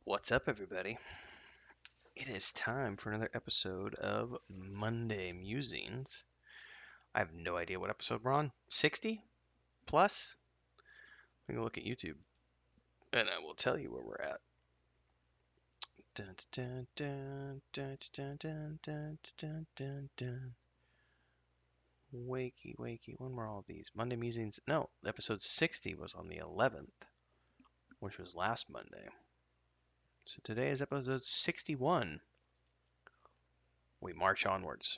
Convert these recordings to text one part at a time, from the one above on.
What's up, everybody? It is time for another episode of Monday Musings. I have no idea what episode we're on. 60 plus? We can look at YouTube and I will tell you where we're at. Dun, dun, dun, dun, dun, dun, dun, dun, dun, dun. Wakey, wakey. When were all these? Monday Musings. No, episode 60 was on the 11th, which was last Monday. So today is episode 61. We march onwards.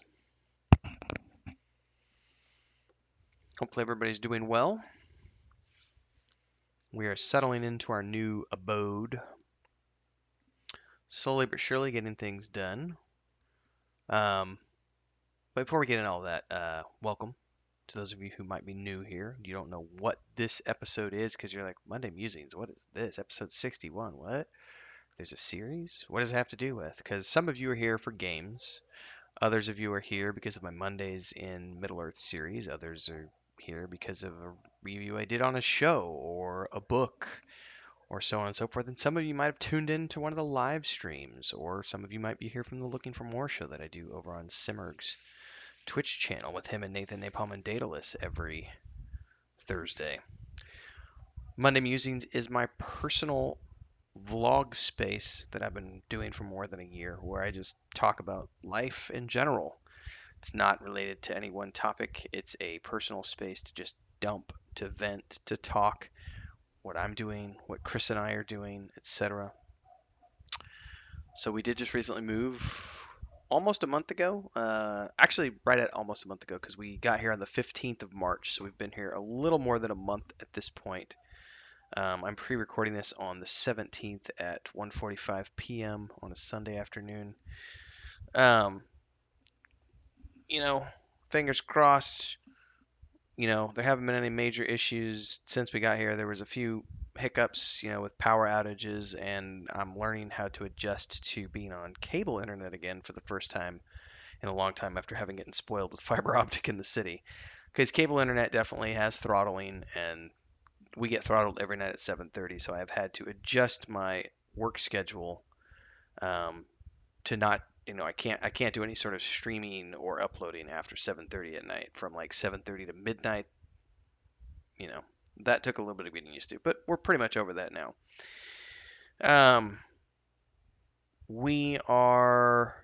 Hopefully, everybody's doing well. We are settling into our new abode, slowly but surely getting things done. Um, but before we get into all that, welcome to those of you who might be new here. You don't know what this episode is because you're like, Monday Musings, what is this? Episode 61, what? There's a series? What does it have to do with? Because some of you are here for games. Others of you are here because of my Mondays in Middle-earth series. Others are here because of a review I did on a show or a book or so on and so forth. And some of you might have tuned in to one of the live streams, or some of you might be here from the Looking for More show that I do over on Simmerg's Twitch channel with him and Nathan Napalm and Daedalus every Thursday. Monday Musings is my personal vlog space that I've been doing for more than a year, where I just talk about life in general. It's not related to any one topic. It's a personal space to just dump, to vent, to talk, what I'm doing, what Chris and I are doing, etc. So we did just recently move almost a month ago. Actually, right at almost a month ago because we got here on the 15th of March. So we've been here a little more than a month at this point. I'm pre-recording this on the 17th at 1:45 p.m. on a Sunday afternoon. Um, you know, fingers crossed. There haven't been any major issues since we got here. There was a few hiccups, with power outages, and I'm learning how to adjust to being on cable internet again for the first time in a long time after having gotten spoiled with fiber optic in the city. Because cable internet definitely has throttling, and we get throttled every night at 7:30, so I've had to adjust my work schedule um, to not I can't do any sort of streaming or uploading after 7:30 at night. From like 7:30 to midnight, you know, that took a little bit of getting used to, but we're pretty much over that now. Um, we are,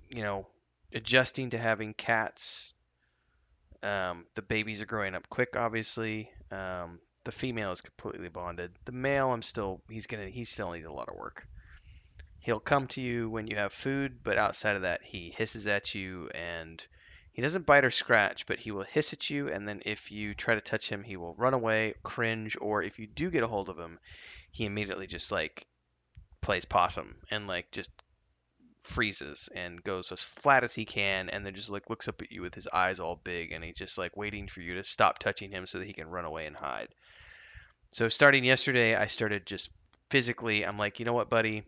you know, adjusting to having cats. The babies are growing up quick, obviously. The female is completely bonded. The male, he still needs a lot of work. He'll come to you when you have food, but outside of that, he hisses at you and he doesn't bite or scratch, but he will hiss at you. And then if you try to touch him, he will run away, cringe, or if you do get a hold of him, he immediately just like plays possum and like just freezes and goes as flat as he can and then just like looks up at you with his eyes all big and he's just like waiting for you to stop touching him so that he can run away and hide. So starting yesterday, I started just physically, I'm like, you know what, buddy,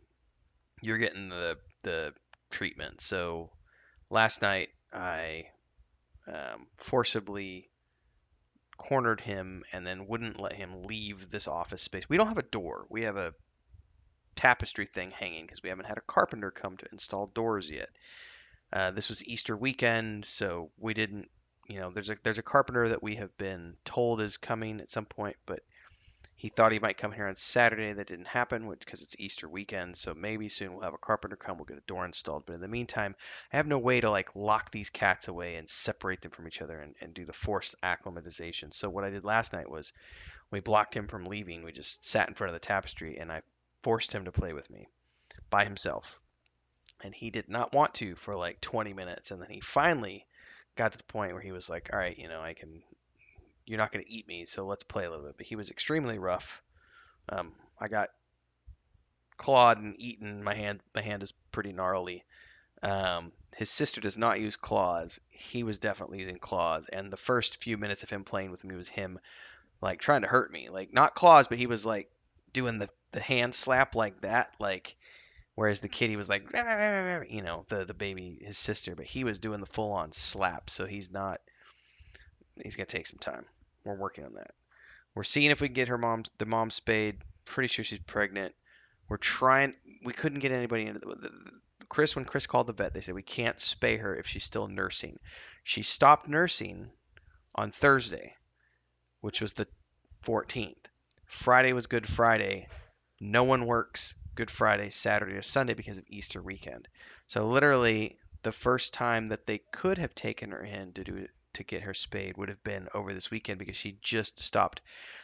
you're getting the treatment. So last night I forcibly cornered him and then wouldn't let him leave this office space. We don't have a door. We have a tapestry thing hanging because we haven't had a carpenter come to install doors yet. This was Easter weekend, so we didn't. There's a carpenter that we have been told is coming at some point, but he thought he might come here on Saturday. That didn't happen because it's Easter weekend. So maybe soon we'll have a carpenter come. We'll get a door installed. But in the meantime, I have no way to like lock these cats away and separate them from each other and do the forced acclimatization. So what I did last night was we blocked him from leaving. We just sat in front of the tapestry and I forced him to play with me by himself. And he did not want to for like 20 minutes. And then he finally got to the point where he was like, all right, you're not going to eat me, so let's play a little bit. But he was extremely rough. I got clawed and eaten. My hand is pretty gnarly. His sister does not use claws. He was definitely using claws. And the first few minutes of him playing with me was him like trying to hurt me. Like not claws, but he was like doing the hand slap like that. Like whereas the kid he was like the baby his sister, but he was doing the full on slap. So he's gonna take some time. We're working on that. We're seeing if we can get the mom spayed. Pretty sure she's pregnant. We're trying. We couldn't get anybody into Chris. When Chris called the vet, they said we can't spay her if she's still nursing. She stopped nursing on Thursday, which was the 14th. Friday was Good Friday. No one works Good Friday, Saturday, or Sunday because of Easter weekend. So literally, the first time that they could have taken her in to get her spayed would have been over this weekend because she just stopped.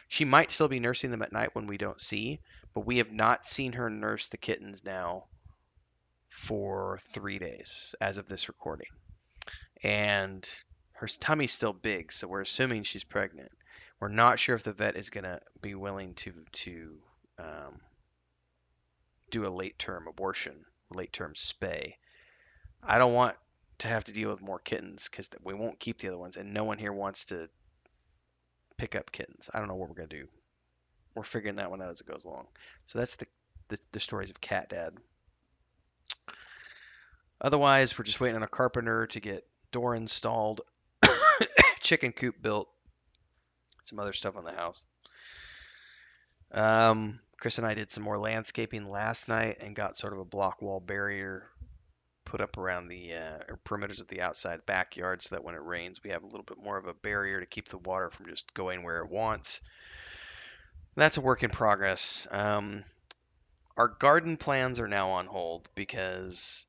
She might still be nursing them at night when we don't see, but we have not seen her nurse the kittens now for 3 days as of this recording. And her tummy's still big, so we're assuming she's pregnant. We're not sure if the vet is gonna be willing to um, do a late term abortion, late term spay. I don't want to have to deal with more kittens because we won't keep the other ones, and no one here wants to pick up kittens. I don't know what we're gonna do. We're figuring that one out as it goes along. So that's the stories of Cat Dad. Otherwise, we're just waiting on a carpenter to get door installed, chicken coop built, some other stuff on the house. Chris and I did some more landscaping last night and got sort of a block wall barrier put up around the perimeters of the outside backyard so that when it rains, we have a little bit more of a barrier to keep the water from just going where it wants. That's a work in progress. Our garden plans are now on hold because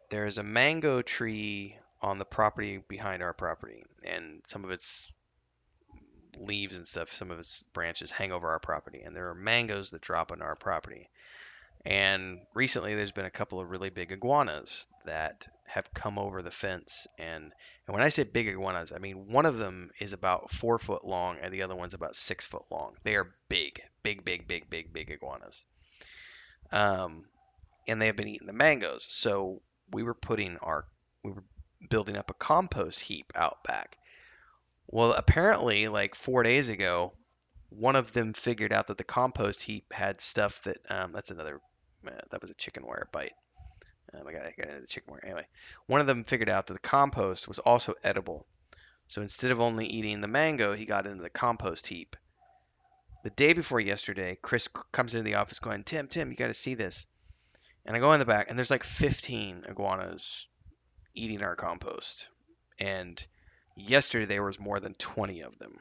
there is a mango tree on the property behind our property, and some of its leaves and stuff, some of its branches hang over our property, and there are mangoes that drop on our property. And recently, there's been a couple of really big iguanas that have come over the fence. And when I say big iguanas, I mean one of them is about 4 foot long, and the other one's about 6 foot long. They are big, big, big, big, big, big iguanas. Um, and they have been eating the mangoes. So we were we were building up a compost heap out back. Well, apparently, like 4 days ago, one of them figured out that the compost heap had stuff that that's another that was a chicken wire bite. I got the chicken wire. Anyway, one of them figured out that the compost was also edible. So instead of only eating the mango, he got into the compost heap. The day before yesterday, Chris comes into the office going, Tim, you got to see this. And I go in the back, and there's like 15 iguanas eating our compost. And yesterday there was more than 20 of them.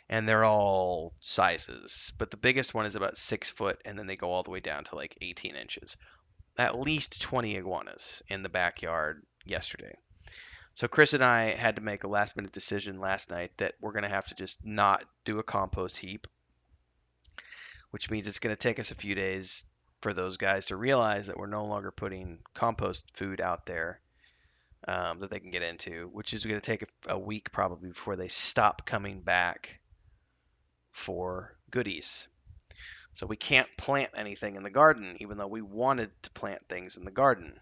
And they're all sizes. But the biggest one is about 6 foot, and then they go all the way down to like 18 inches. At least 20 iguanas in the backyard yesterday. So Chris and I had to make a last minute decision last night that we're going to have to just not do a compost heap, which means it's going to take us a few days for those guys to realize that we're no longer putting compost food out there that they can get into, which is going to take a week probably before they stop coming back for goodies. So we can't plant anything in the garden, even though we wanted to plant things in the garden.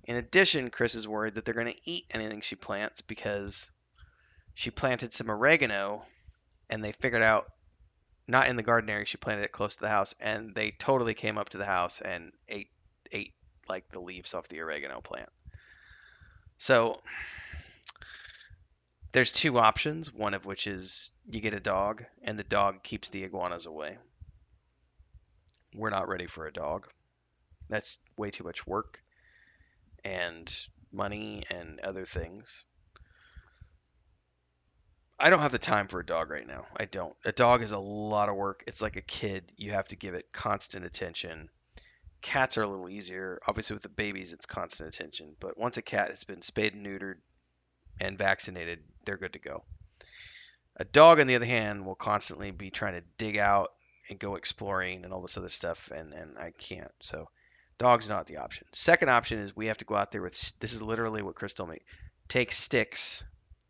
In addition, Chris is worried that they're going to eat anything she plants because she planted some oregano and they figured out, not in the garden area, she planted it close to the house, and they totally came up to the house and ate like the leaves off the oregano plant. So there's two options, one of which is you get a dog and the dog keeps the iguanas away. We're not ready for a dog. That's way too much work and money and other things. I don't have the time for a dog right now. I don't. A dog is a lot of work. It's like a kid. You have to give it constant attention. Cats are a little easier. Obviously, with the babies, it's constant attention. But once a cat has been spayed and neutered and vaccinated, they're good to go. A dog, on the other hand, will constantly be trying to dig out and go exploring and all this other stuff, and I can't. So, dog's not the option. Second option is we have to go out there with, this is literally what Chris told me, take sticks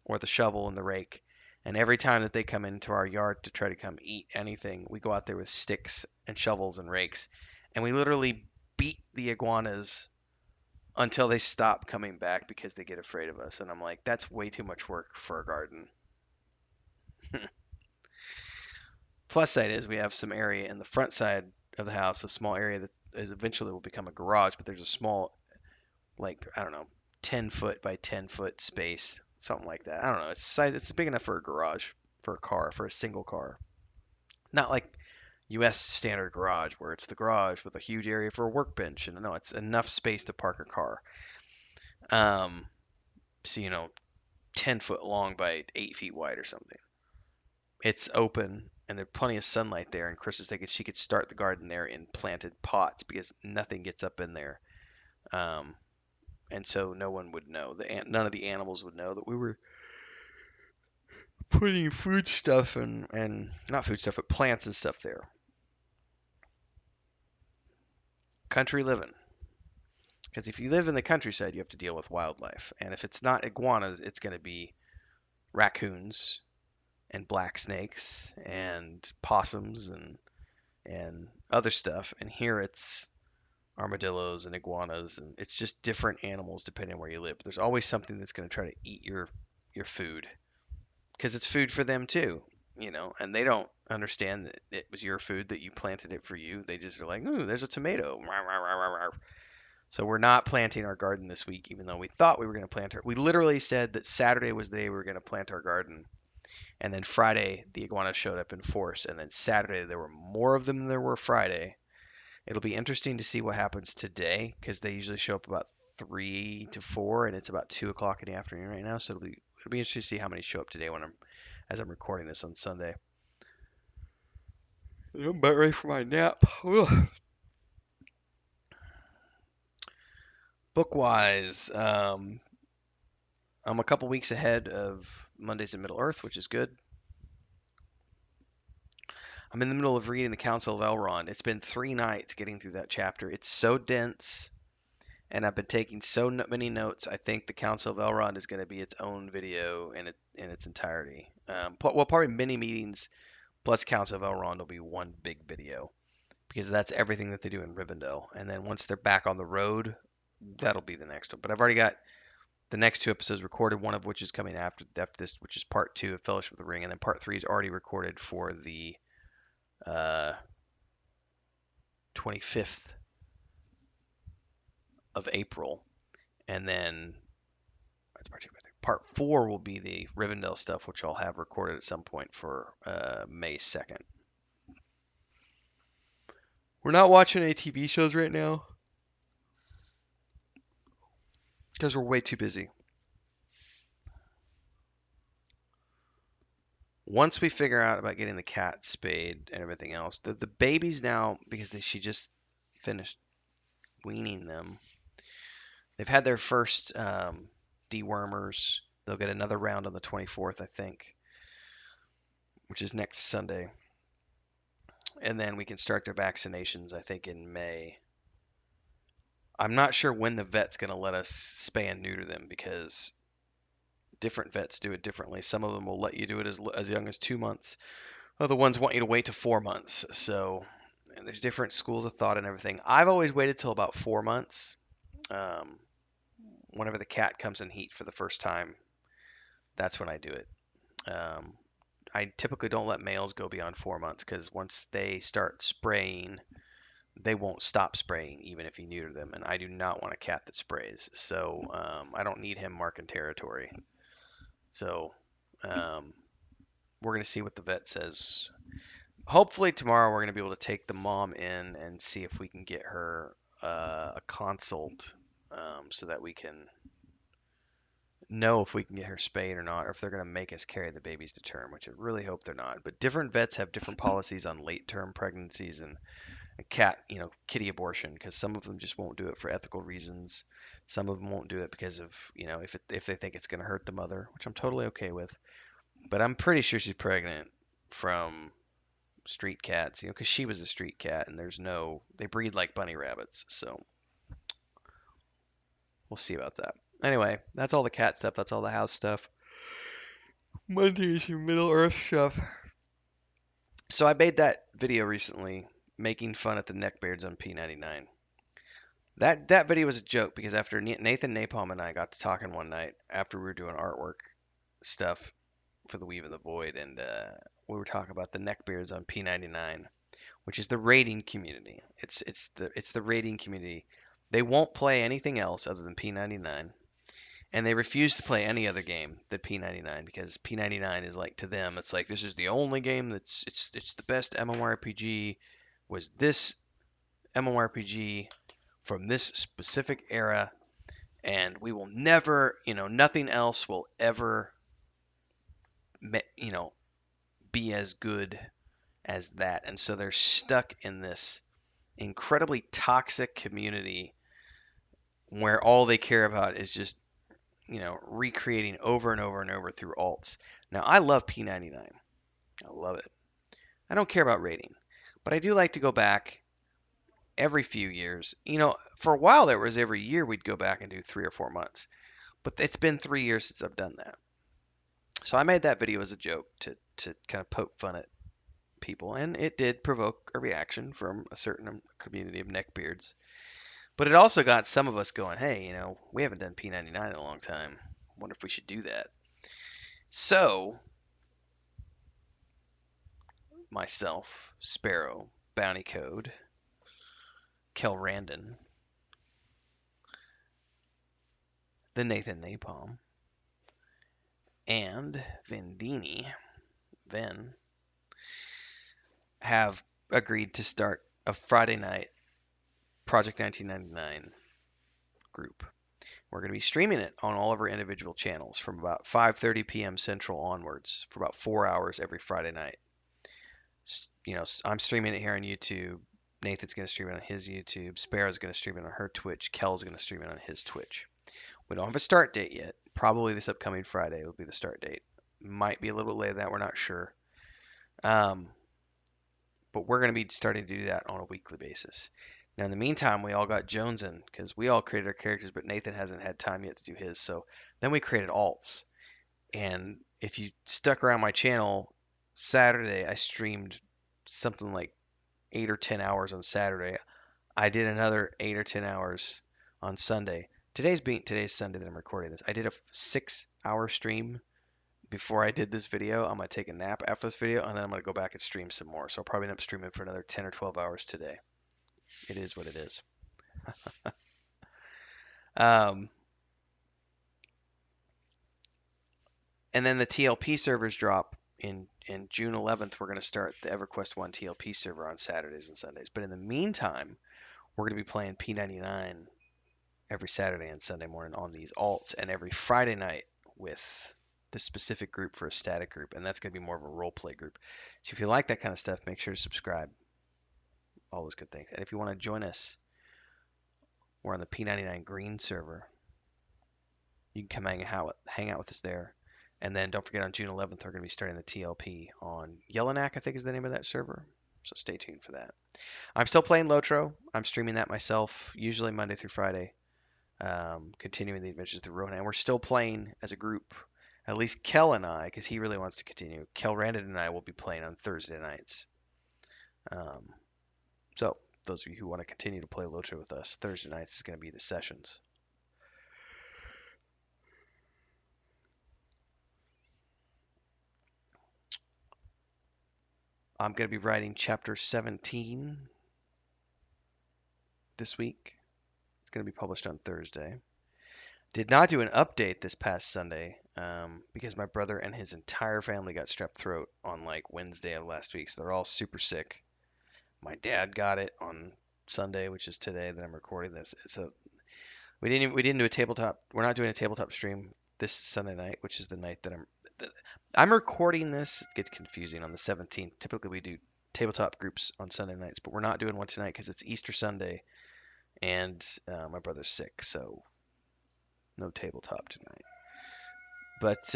or the shovel and the rake. And every time that they come into our yard to try to come eat anything, we go out there with sticks and shovels and rakes. And we literally beat the iguanas until they stop coming back because they get afraid of us. And I'm like, that's way too much work for a garden. Plus side is we have some area in the front side of the house, a small area that is eventually will become a garage, but there's a small, like, I don't know, 10 foot by 10 foot space, something like that. I don't know. It's big enough for a garage, for a car, for a single car. Not like U.S. standard garage, where it's the garage with a huge area for a workbench, and no, it's enough space to park a car. Um, so 10 foot long by 8 feet wide or something. It's open and there's plenty of sunlight there. And Chris is thinking she could start the garden there in planted pots because nothing gets up in there. Um, and so no one would know. None of the animals would know that we were putting food stuff and not food stuff, but plants and stuff there. Country living. Because if you live in the countryside, you have to deal with wildlife. And if it's not iguanas, it's going to be raccoons and black snakes and possums and other stuff. And here it's armadillos and iguanas, and it's just different animals depending on where you live. But there's always something that's going to try to eat your food because it's food for them too, and they don't understand that it was your food, that you planted it for you. They just are like, ooh, there's a tomato. So we're not planting our garden this week, even though we thought we were going to plant our. We literally said that Saturday was the day we were going to plant our garden, and then Friday the iguanas showed up in force, and then Saturday there were more of them than there were Friday. It'll be interesting to see what happens today because they usually show up about 3 to 4, and it's about 2 o'clock in the afternoon right now. So it'll be interesting to see how many show up today as I'm recording this on Sunday. I'm about ready for my nap. Ugh. Book wise, I'm a couple weeks ahead of Mondays in Middle-earth, which is good. I'm in the middle of reading the Council of Elrond. It's been 3 nights getting through that chapter. It's so dense, and I've been taking so many notes. I think the Council of Elrond is going to be its own video in its entirety. Well, probably mini meetings plus Council of Elrond will be one big video because that's everything that they do in Rivendell. And then once they're back on the road, that'll be the next one. But I've already got the next 2 episodes recorded, one of which is coming after this, which is part 2 of Fellowship of the Ring, and then part 3 is already recorded for the 25th of April, and then part 4 will be the Rivendell stuff, which I'll have recorded at some point for May 2nd. We're not watching any TV shows right now because we're way too busy. Once we figure out about getting the cat spayed and everything else, the babies now, because she just finished weaning them, they've had their first dewormers. They'll get another round on the 24th, I think, which is next Sunday. And then we can start their vaccinations, I think, in May. I'm not sure when the vet's going to let us spay and neuter them because different vets do it differently. Some of them will let you do it as young as 2 months. Other ones want you to wait to 4 months. So there's different schools of thought and everything. I've always waited till about 4 months. Whenever the cat comes in heat for the first time, that's when I do it. I typically don't let males go beyond 4 months because once they start spraying, they won't stop spraying even if you neuter them. And I do not want a cat that sprays. So I don't need him marking territory. So we're going to see what the vet says. Hopefully tomorrow we're going to be able to take the mom in and see if we can get her a consult so that we can know if we can get her spayed or not, or if they're going to make us carry the babies to term, which I really hope they're not. But different vets have different policies on late term pregnancies and kitty abortion, because some of them just won't do it for ethical reasons. Some of them won't do it because of, if they think it's going to hurt the mother, which I'm totally okay with. But I'm pretty sure she's pregnant from street cats, because she was a street cat, and they breed like bunny rabbits, so we'll see about that. Anyway, that's all the cat stuff. That's all the house stuff. Monday's your Middle-earth stuff. So I made that video recently, making fun at the neckbeards on P99. That video was a joke because after Nathan Napalm and I got to talking one night after we were doing artwork stuff for the Weave of the Void, and we were talking about the neckbeards on P99, which is the raiding community. It's the raiding community. They won't play anything else other than P99, and they refuse to play any other game than P99 because P99 is like to them, it's like this is the only game that's it's the best MMORPG. Was this MMORPG from this specific era, and we will never, nothing else will ever, you know, be as good as that. And so they're stuck in this incredibly toxic community where all they care about is just, recreating over and over and over through alts. Now, I love P99. I love it. I don't care about rating, but I do like to go back every few years. For a while there was every year we'd go back and do 3 or 4 months, but it's been 3 years since I've done that. So I made that video as a joke to kind of poke fun at people, and it did provoke a reaction from a certain community of neckbeards. But it also got some of us going, hey, we haven't done P99 in a long time. Wonder if we should do that. So, myself, Sparrow, Bounty Code, Kel Randon, the Nathan Napalm, and Vendini, Ven, have agreed to start a Friday night Project 1999 group. We're going to be streaming it on all of our individual channels from about 5:30 p.m. Central onwards for about 4 hours every Friday night. I'm streaming it here on YouTube. Nathan's going to stream it on his YouTube. Sparrow's going to stream it on her Twitch. Kel's going to stream it on his Twitch. We don't have a start date yet. Probably this upcoming Friday will be the start date. Might be a little bit later than that. We're not sure. But we're going to be starting to do that on a weekly basis. Now, in the meantime, we all got jonesing because we all created our characters, but Nathan hasn't had time yet to do his. So then we created alts. And if you stuck around my channel, Saturday I streamed something like 8 or 10 hours on Saturday. I did another 8 or 10 hours on Sunday. Today's Sunday that I'm recording this. I did a 6-hour stream before I did this video. I'm going to take a nap after this video, and then I'm going to go back and stream some more. So I'll probably end up streaming for another 10 or 12 hours today. It is what it is. And then the TLP servers drop in June 11th. We're going to start the EverQuest 1 TLP server on Saturdays and Sundays. But in the meantime, we're going to be playing P99 every Saturday and Sunday morning on these alts, and every Friday night with the specific group for a static group, and that's going to be more of a role play group. So if you like that kind of stuff, make sure to subscribe. All those good things. And if you want to join us, we're on the P99 Green server. You can come hang out with us there. And then don't forget on June 11th, we're going to be starting the TLP on Yellowknack, I think is the name of that server. So stay tuned for that. I'm still playing Lotro. I'm streaming that myself, usually Monday through Friday, continuing the adventures through Rohan. And we're still playing as a group, at least Kel and I, because he really wants to continue. Kel Randon and I will be playing on Thursday nights. So those of you who want to continue to play Lotro with us, Thursday nights is going to be the sessions. I'm going to be writing chapter 17 this week. It's going to be published on Thursday. Did not do an update this past Sunday because my brother and his entire family got strep throat on like Wednesday of last week. So they're all super sick. My dad got it on Sunday, which is today that I'm recording this. So we didn't do a tabletop. We're not doing a tabletop stream this Sunday night, which is the night that I'm recording this. It gets confusing on the 17th. Typically we do tabletop groups on Sunday nights, but we're not doing one tonight because it's Easter Sunday and my brother's sick, so no tabletop tonight. But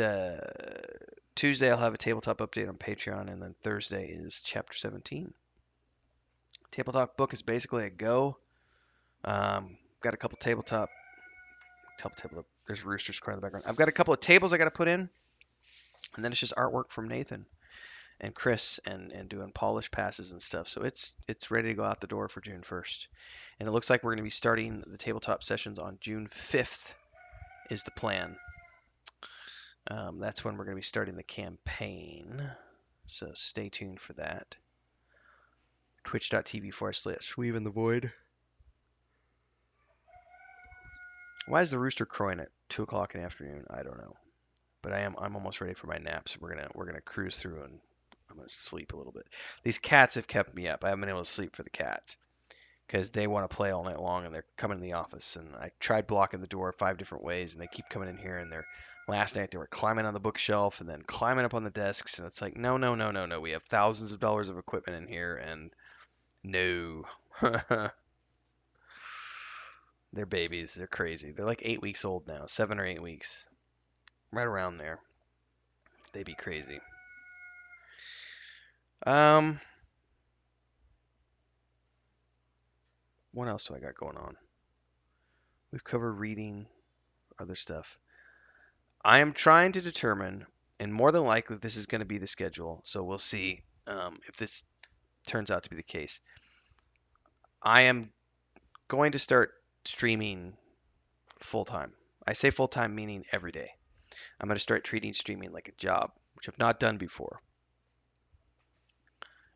Tuesday I'll have a tabletop update on Patreon, and then Thursday is chapter 17. Tabletop book is basically a go. Got a couple tabletop. There's roosters crying in the background. I've got a couple of tables I got to put in, and then it's just artwork from Nathan and Chris and doing polish passes and stuff. So it's ready to go out the door for June 1st. And it looks like we're going to be starting the tabletop sessions on June 5th is the plan. That's when we're going to be starting the campaign. So stay tuned for that. Twitch.tv/Weave in the Void. Why is the rooster crowing at 2 o'clock in the afternoon. I don't know, but I'm almost ready for my naps. We're gonna cruise through and I'm gonna sleep a little bit. These cats have kept me up. I haven't been able to sleep for the cats because they want to play all night long and they're coming in the office. And I tried blocking the door 5 different ways and they keep coming in here and they're last night they were climbing on the bookshelf and then climbing up on the desks and it's like no no no no no. We have thousands of dollars of equipment in here and no. They're babies. They're crazy. They're like 8 weeks old now, 7 or 8 weeks, right around there. They be crazy. Um, what else do I got going on? We've covered reading, other stuff. I am trying to determine, and more than likely this is going to be the schedule, so we'll see if this turns out to be the case. I am going to start streaming full time. I say full time meaning every day. I'm going to start treating streaming like a job, which I've not done before.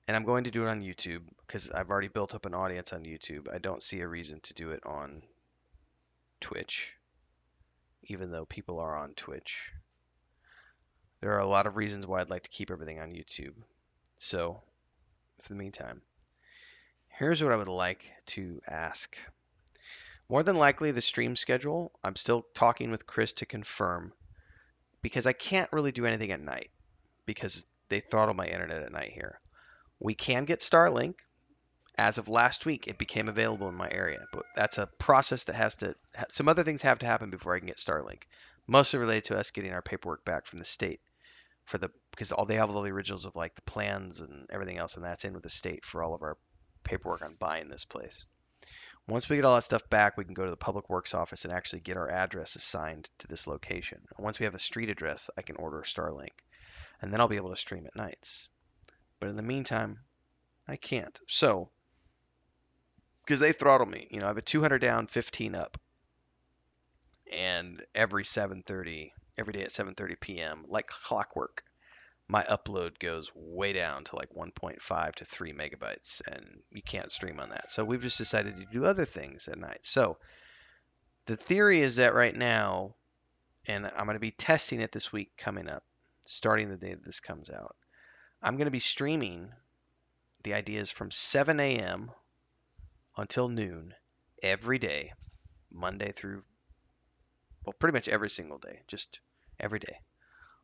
And I'm going to do it on YouTube because I've already built up an audience on YouTube. I don't see a reason to do it on Twitch, even though people are on Twitch. There are a lot of reasons why I'd like to keep everything on YouTube. So, for the meantime, here's what I would like to ask. More than likely, the stream schedule, I'm still talking with Chris to confirm because I can't really do anything at night because they throttle my internet at night here. We can get Starlink. As of last week, it became available in my area, but that's a process that has to, some other things have to happen before I can get Starlink, mostly related to us getting our paperwork back from the state for the, because they have all the originals of like the plans and everything else, and that's in with the state for all of our paperwork on buying this place. Once we get all that stuff back, we can go to the public works office and actually get our address assigned to this location. And once we have a street address, I can order Starlink, and then I'll be able to stream at nights. But in the meantime, I can't. So because they throttle me. You know, I have a 200 down, 15 up, and every 7:30, every day at 7:30 p.m., like clockwork, my upload goes way down to like 1.5 to 3 megabytes, and you can't stream on that. So we've just decided to do other things at night. So the theory is that right now, and I'm going to be testing it this week coming up, starting the day that this comes out. I'm going to be streaming the ideas from 7 a.m. until noon every day, Monday through, well, pretty much every single day, just every day.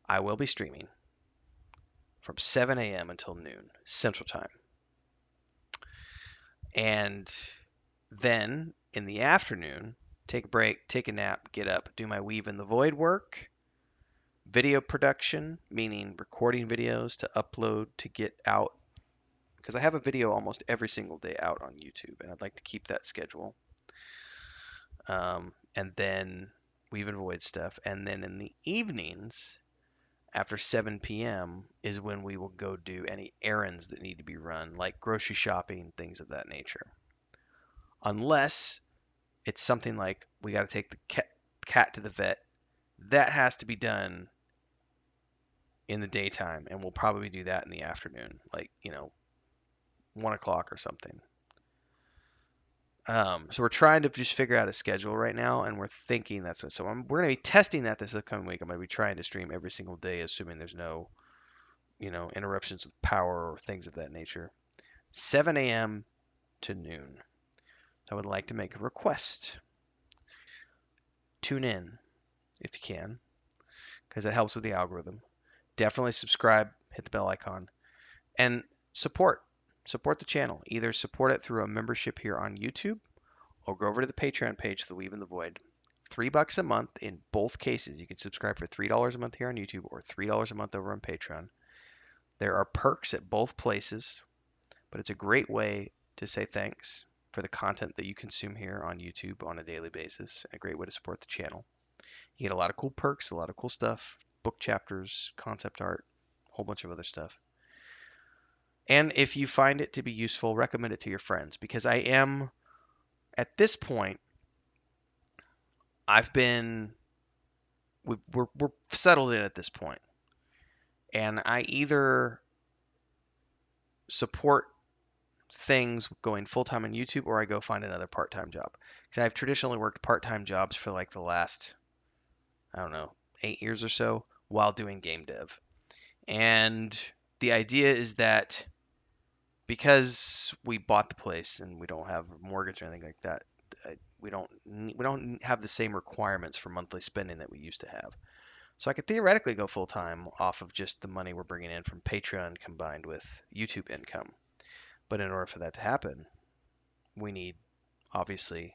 I will be streaming from 7 a.m. until noon Central Time. And then in the afternoon, take a break, take a nap, get up, do my Weave in the Void work, video production, meaning recording videos to upload to get out. Because I have a video almost every single day out on YouTube, and I'd like to keep that schedule. And then Weave and Void stuff. And then in the evenings, after 7 p.m. is when we will go do any errands that need to be run, like grocery shopping, things of that nature. Unless it's something like we got to take the cat to the vet. That has to be done in the daytime, and we'll probably do that in the afternoon, like, 1 o'clock or something. So we're trying to just figure out a schedule right now, and we're thinking that's what. So we're going to be testing that this upcoming week. I'm going to be trying to stream every single day, assuming there's no, interruptions with power or things of that nature. 7 a.m. to noon. I would like to make a request. Tune in if you can, because that helps with the algorithm. Definitely subscribe, hit the bell icon, and support. Support the channel. Either support it through a membership here on YouTube or go over to the Patreon page, The Weave in the Void. $3 a month in both cases. You can subscribe for $3 a month here on YouTube or $3 a month over on Patreon. There are perks at both places, but it's a great way to say thanks for the content that you consume here on YouTube on a daily basis. A great way to support the channel. You get a lot of cool perks, a lot of cool stuff, book chapters, concept art, a whole bunch of other stuff. And if you find it to be useful, recommend it to your friends, because I am, at this point, we're settled in at this point. And I either support things going full-time on YouTube or I go find another part-time job. Because I've traditionally worked part-time jobs for like the last I don't know, 8 years or so while doing game dev. And the idea is that because we bought the place and we don't have a mortgage or anything like that, we don't have the same requirements for monthly spending that we used to have. So I could theoretically go full time off of just the money we're bringing in from Patreon combined with YouTube income. But in order for that to happen, we need obviously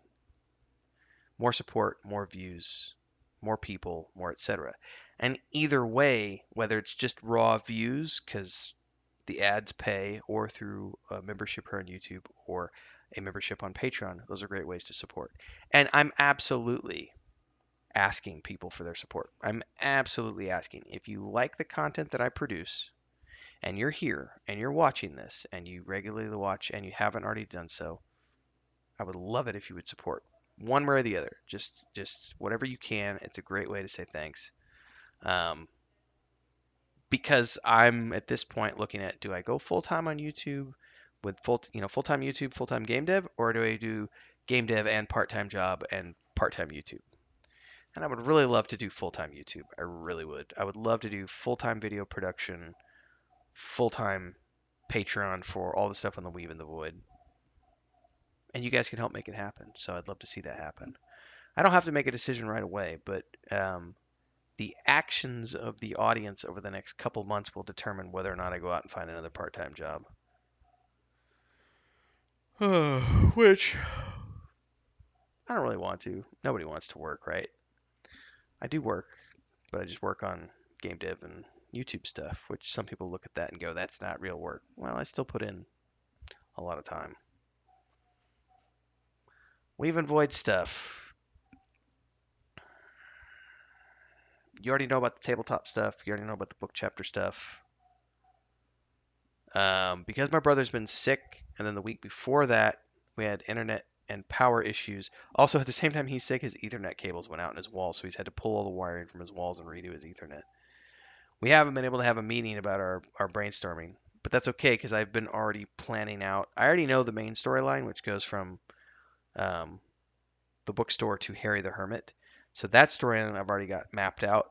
more support, more views, more people, more etc. And either way, whether it's just raw views because the ads pay, or through a membership here on YouTube or a membership on Patreon, those are great ways to support. And I'm absolutely asking people for their support. I'm absolutely asking. If you like the content that I produce and you're here and you're watching this and you regularly watch and you haven't already done so, I would love it if you would support one way or the other. Just whatever you can. It's a great way to say thanks. Um, because I'm at this point looking at, do I go full time on YouTube with full time YouTube, full time game dev, or do I do game dev and part time job and part time YouTube? And I would really love to do full time YouTube. I really would. I would love to do full time video production, full time Patreon for all the stuff on the Weave in the Void. And you guys can help make it happen. So I'd love to see that happen. I don't have to make a decision right away, but the actions of the audience over the next couple months will determine whether or not I go out and find another part time job. Which I don't really want to. Nobody wants to work, right? I do work, but I just work on game dev and YouTube stuff, which some people look at that and go, that's not real work. Well, I still put in a lot of time. Weave and Void stuff. You already know about the tabletop stuff. You already know about the book chapter stuff. Because my brother's been sick, and then the week before that, we had internet and power issues. Also, at the same time he's sick, his Ethernet cables went out in his wall, so he's had to pull all the wiring from his walls and redo his Ethernet. We haven't been able to have a meeting about our brainstorming, but that's okay because I've been already planning out. I already know the main storyline, which goes from um, the bookstore to Harry the Hermit. So that storyline I've already got mapped out.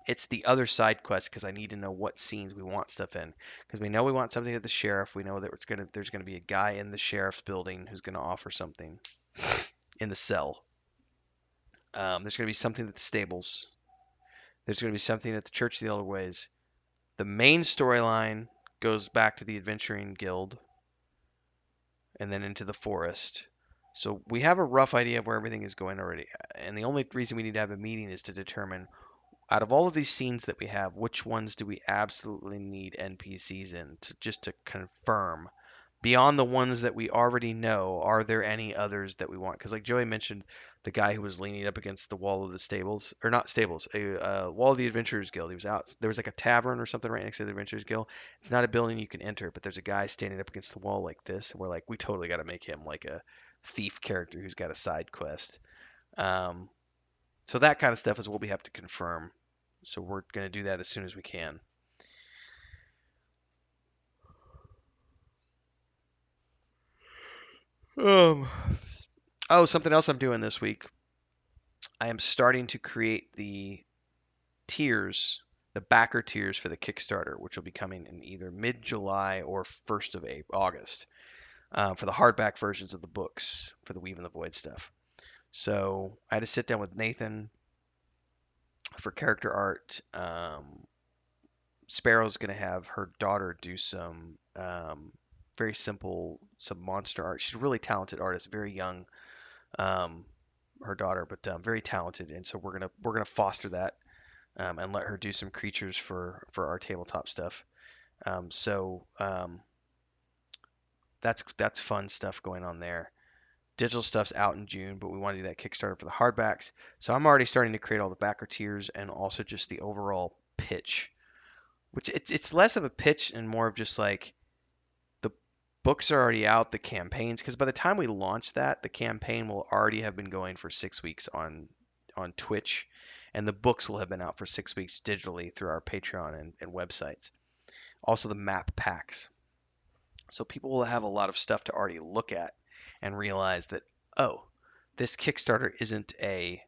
It's the other side quest because I need to know what scenes we want stuff in. Because we know we want something at the sheriff. We know that there's gonna be a guy in the sheriff's building who's gonna offer something in the cell. There's gonna be something at the stables. There's gonna be something at the Church of the Elder Ways. The main storyline goes back to the Adventuring Guild and then into the forest. So we have a rough idea of where everything is going already. And the only reason we need to have a meeting is to determine out of all of these scenes that we have, which ones do we absolutely need NPCs in to just to confirm? Beyond the ones that we already know, are there any others that we want? Because like Joey mentioned, the guy who was leaning up against the wall of the stables, or not stables, a wall of the Adventurers Guild. He was out. There was like a tavern or something right next to the Adventurers Guild. It's not a building you can enter, but there's a guy standing up against the wall like this, and we're like, we totally got to make him like a thief character who's got a side quest. Um, so that kind of stuff is what we have to confirm. So we're going to do that as soon as we can. Um, oh, something else I'm doing this week. I am starting to create the tiers, the backer tiers for the Kickstarter, which will be coming in either mid-July or 1st of August for the hardback versions of the books for the Weave and the Void stuff. So I had to sit down with Nathan for character art. Sparrow's going to have her daughter do some very simple, some monster art. She's a really talented artist, very young, um, her daughter, but very talented. And so we're gonna foster that and let her do some creatures for our tabletop stuff. So that's fun stuff going on there. Digital stuff's out in June, but we want to do that Kickstarter for the hardbacks. So I'm already starting to create all the backer tiers and also just the overall pitch, which it's less of a pitch and more of just like the books are already out, the campaigns, because by the time we launch that, the campaign will already have been going for 6 weeks on Twitch, and the books will have been out for 6 weeks digitally through our Patreon and websites. Also, the map packs. So people will have a lot of stuff to already look at and realize that, oh, this Kickstarter isn't a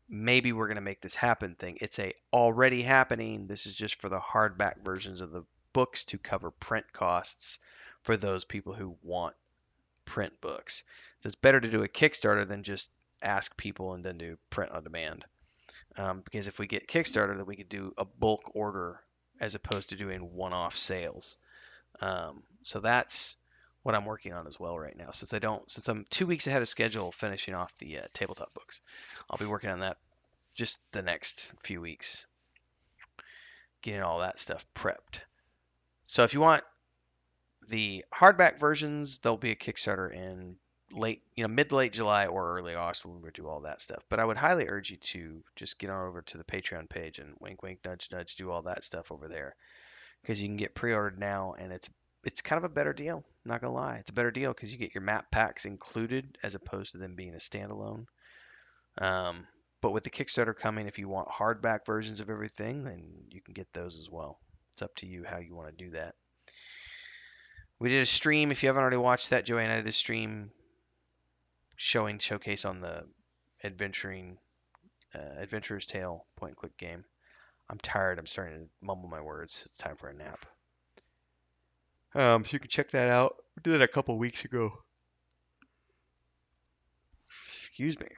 maybe we're going to make this happen thing. It's a already happening. This is just for the hardback versions of the books to cover print costs for those people who want print books. So it's better to do a Kickstarter than just ask people and then do print on demand. Because if we get Kickstarter, then we could do a bulk order as opposed to doing one-off sales. So that's what I'm working on as well right now. Since I'm 2 weeks ahead of schedule finishing off the tabletop books, I'll be working on that just the next few weeks, getting all that stuff prepped. So if you want the hardback versions, there'll be a Kickstarter in mid to late July or early August when we do all that stuff. But I would highly urge you to just get on over to the Patreon page and wink, wink, nudge, nudge, do all that stuff over there because you can get pre-ordered now, and it's kind of a better deal. Not gonna lie, it's a better deal because you get your map packs included as opposed to them being a standalone. Um, but with the Kickstarter coming, if you want hardback versions of everything, then you can get those as well. It's up to you how you want to do that. We did a stream. If you haven't already watched that, Joey and I did a stream showcase on the Adventurer's Tale point and click game. I'm tired. I'm starting to mumble my words. It's time for a nap. So you can check that out. We did it a couple weeks ago. Excuse me.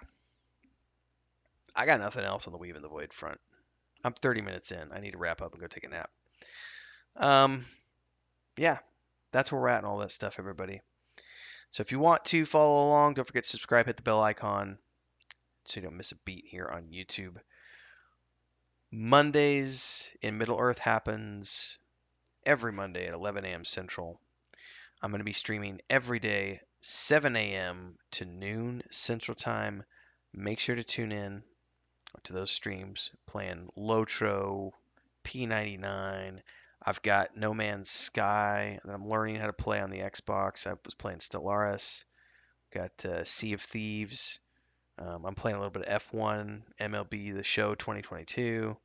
I got nothing else on the Weave in the Void front. I'm 30 minutes in. I need to wrap up and go take a nap. Yeah, that's where we're at and all that stuff, everybody. So if you want to follow along, don't forget to subscribe, hit the bell icon so you don't miss a beat here on YouTube. Mondays in Middle-earth happens every Monday at 11 a.m. Central. I'm going to be streaming every day, 7 a.m. to noon Central Time. Make sure to tune in to those streams, playing Lotro, P99. I've got No Man's Sky that I'm learning how to play on the Xbox. I was playing Stellaris. Got Sea of Thieves. I'm playing a little bit of F1, MLB The Show 2022.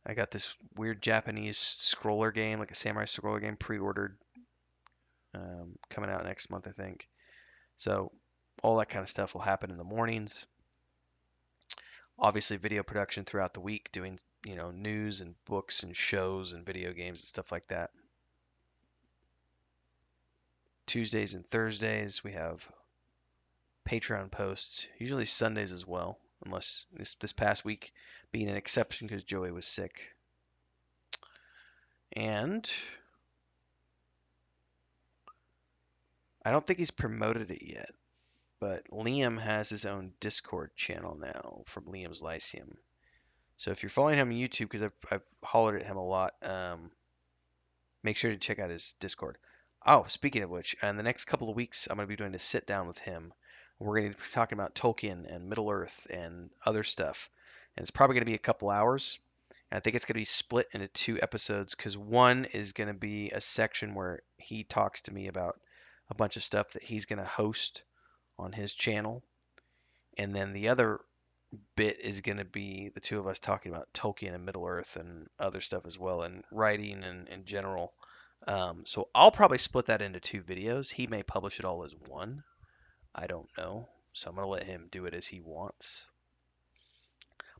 I got this weird Japanese scroller game, like a samurai scroller game, pre-ordered, coming out next month, I think. So all that kind of stuff will happen in the mornings. Obviously, video production throughout the week, doing news and books and shows and video games and stuff like that. Tuesdays and Thursdays we have Patreon posts, usually Sundays as well, unless this past week being an exception because Joey was sick. And I don't think he's promoted it yet, but Liam has his own Discord channel now from Liam's Lyceum. So if you're following him on YouTube, because I've hollered at him a lot, make sure to check out his Discord. Oh, speaking of which, in the next couple of weeks, I'm going to be doing a sit down with him. We're going to be talking about Tolkien and Middle Earth and other stuff. And it's probably going to be a couple hours. And I think it's going to be split into 2 episodes because one is going to be a section where he talks to me about a bunch of stuff that he's going to host on his channel. And then the other bit is going to be the two of us talking about Tolkien and Middle Earth and other stuff as well, and writing and in general. So I'll probably split that into 2 videos. He may publish it all as one. I don't know. So I'm going to let him do it as he wants.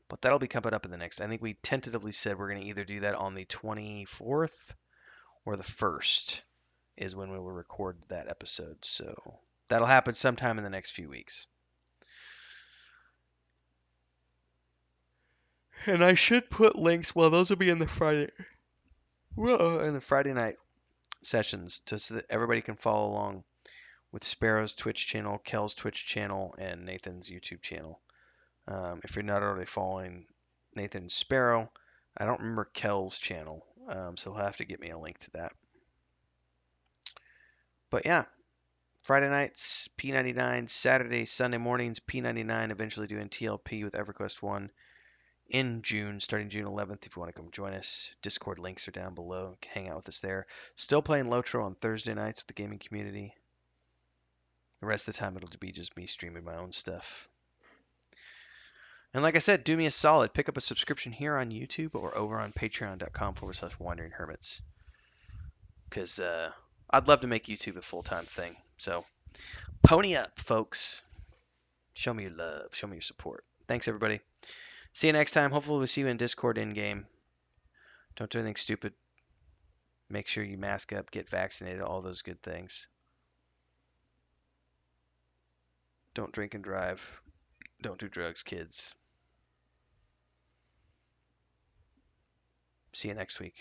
But that'll be coming up in the next. I think we tentatively said we're going to either do that on the 24th or the 1st is when we will record that episode. So that'll happen sometime in the next few weeks. And I should put links. Well, those will be in the Friday night sessions, so that everybody can follow along with Sparrow's Twitch channel, Kel's Twitch channel, and Nathan's YouTube channel. If you're not already following Nathan and Sparrow, I don't remember Kel's channel, so he'll have to get me a link to that. But yeah, Friday nights P99, Saturday, Sunday mornings P99. Eventually doing TLP with EverQuest 1 in June, starting June 11th. If you want to come join us, Discord links are down below. You can hang out with us there. Still playing Lotro on Thursday nights with the gaming community. The rest of the time it'll be just me streaming my own stuff. And like I said, do me a solid. Pick up a subscription here on YouTube or over on patreon.com/wandering hermits. Because I'd love to make YouTube a full-time thing. So pony up, folks. Show me your love. Show me your support. Thanks, everybody. See you next time. Hopefully, we'll see you in Discord in game. Don't do anything stupid. Make sure you mask up, get vaccinated, all those good things. Don't drink and drive. Don't do drugs, kids. See you next week.